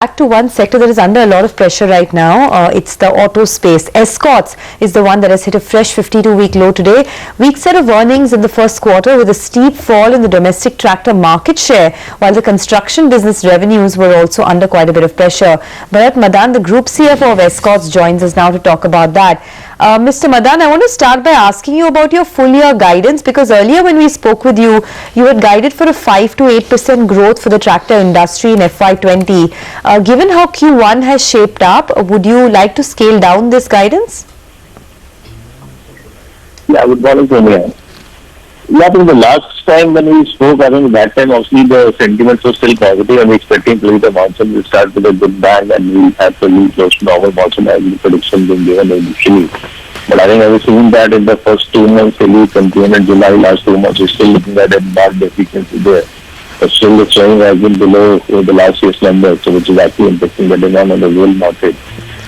Back to one sector that is under a lot of pressure right now. It's the auto space. Escorts is the one that has hit a fresh 52-week low today. Weak set of earnings in the first quarter with a steep fall in the domestic tractor market share, while the construction business revenues were also under quite a bit of pressure. Bharat Madan, the Group CFO of Escorts, joins us now to talk about that. Mr. Madan, I want to start by asking you about your full year guidance, because earlier when we spoke with you, you had guided for a 5 to 8% growth for the tractor industry in FY20. Given how Q1 has shaped up, would you like to scale down this guidance? Yeah, good morning, Sonia. Yeah, I think the last time when we spoke, I think that time obviously the sentiments were still positive and we expecting to the monsoon will start with a good bang and we have to leave close to normal monsoon as the prediction being given initially. But I think I was seeing that in the first 2 months, June and July, last 2 months, we're still looking at a bad deficiency there. But still the showing has been below the last year's numbers, so which is actually impacting the demand on the world market.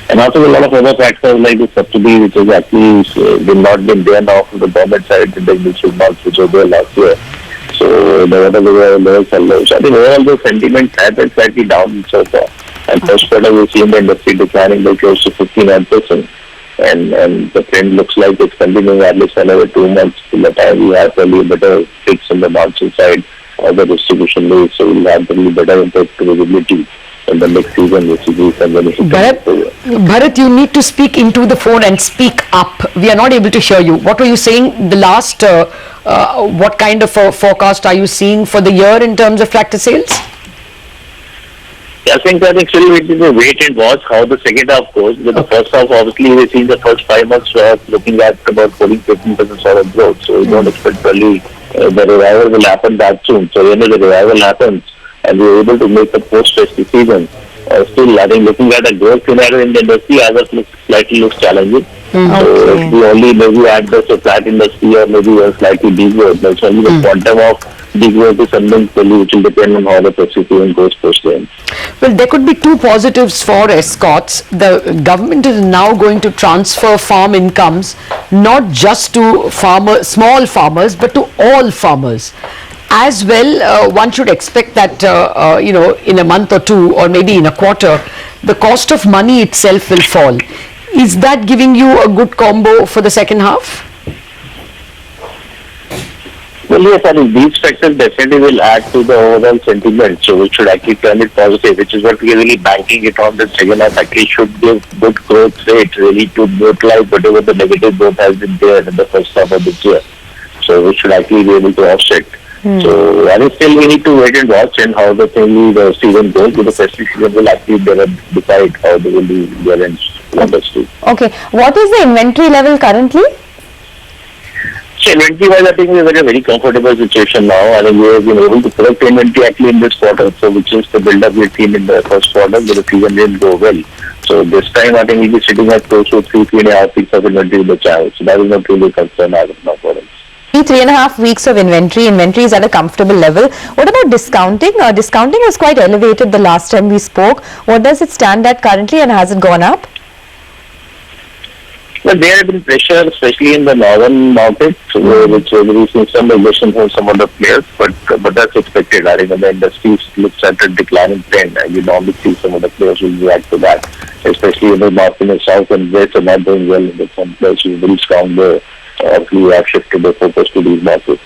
And also a lot of other factors like the subsidy, which has actually been not been there now from the government side in the initial months, which were there last year. So the whatever lower salaries. I think overall the sentiments have been slightly down so far. And first quarter we've seen the industry declining by close to 59%. And the trend looks like it's continuing at least another 2 months till the time we have probably a better fix on the monsoon side or the distribution rates. So we'll have probably better impact visibility in the next season, which is Bharat, you need to speak into the phone and speak up. We are not able to hear you. What were you saying? The last, what kind of a forecast are you seeing for the year in terms of tractor sales? Yeah, I think still we need to wait and watch how the second half goes. With the first half, obviously, we've seen the first 5 months looking at about 14-15% sort of growth. So we don't expect really the revival will happen that soon. So when the revival happens and we're able to make a post-festive season, still I think looking at a growth scenario in the industry as of slightly looks challenging. So if we only maybe add the flat industry or maybe a slightly degrowth, that's only the quantum of degrowth is something which will depend on how the festive season goes post then. Well, there could be two positives for Escorts. The government is now going to transfer farm incomes not just to small farmers, but to all farmers. As well, one should expect that, in a month or two or maybe in a quarter, the cost of money itself will fall. Is that giving you a good combo for the second half? Well, yes, I think these factors definitely will add to the overall sentiment, so we should actually turn it positive, which is what we are really banking it on. The second half actually should give good growth rate really to neutralize whatever the negative growth has been there in the first half of this year. So we should actually be able to offset. So I think still we need to wait and watch and how the season goes. With the festive season will actually decide how they will be their industry. Okay, what is the inventory level currently? So inventory-wise, I think we are in a very comfortable situation now. I think we have been able to collect inventory actually in this quarter, so which is the build-up we've seen in the first quarter, but the season didn't go well. So this time, I think we'll be sitting at close to 3.5 weeks of inventory in the channel. So that is not really a concern as of now for us. 3.5 weeks of inventory. Inventory is at a comfortable level. What about discounting? Discounting was quite elevated the last time we spoke. What does it stand at currently, and has it gone up? Well, there have been pressure, especially in the northern markets, which we've seen some aggression from some other players, but that's expected. I think when the industry looks at a declining trend, and you normally see some of the players will react to that, especially in the north and the south and west are not doing well. In some places very strong there. Obviously, we have shifted the focus to these markets.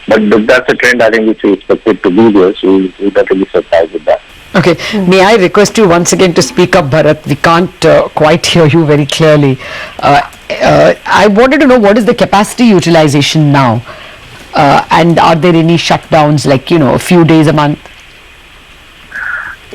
But that's a trend I think which we expected to be there, so we're not really surprised with that. Okay, may I request you once again to speak up, Bharat? We can't quite hear you very clearly. I wanted to know what is the capacity utilization now, and are there any shutdowns like, a few days a month?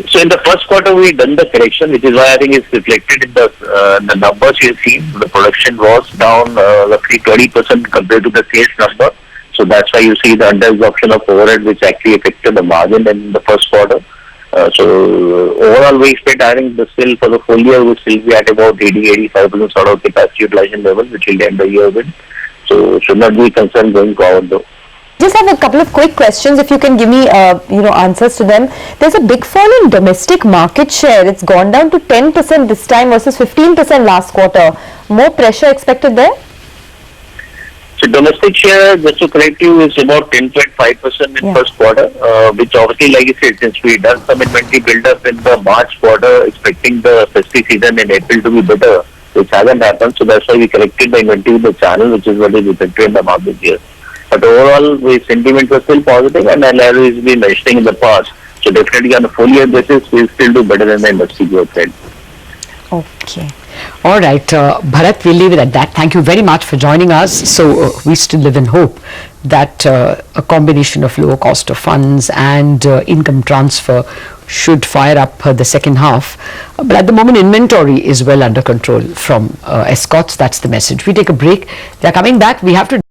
So in the first quarter we done the correction, which is why I think it's reflected in the numbers you've seen. The production was down roughly 20% compared to the sales number. So that's why you see the under-absorption of overhead, which actually affected the margin in the first quarter. So overall we expect, I think still for the full year we still be at about 80-85% sort of capacity utilization level, which will end the year with. So should not be concerned going forward though. Just have a couple of quick questions, if you can give me answers to them. There's a big fall in domestic market share. It's gone down to 10% this time versus 15% last quarter. More pressure expected there? So domestic share, just to correct you, is about 10.5% in first quarter, which obviously, like you said, since we done some inventory build-up in the March quarter, expecting the festive season in April to be better, which hasn't happened. So that's why we corrected the inventory in the channel, which is what is reflected in the market here. But overall, the sentiment was still positive, and as we've been mentioning in the past, so definitely on a full year basis, we'll still do better than the industry growth rate. Okay. All right, Bharat, we'll leave it at that. Thank you very much for joining us. So we still live in hope that a combination of lower cost of funds and income transfer should fire up the second half. But at the moment, inventory is well under control from Escorts. That's the message. We take a break. They're coming back. We have to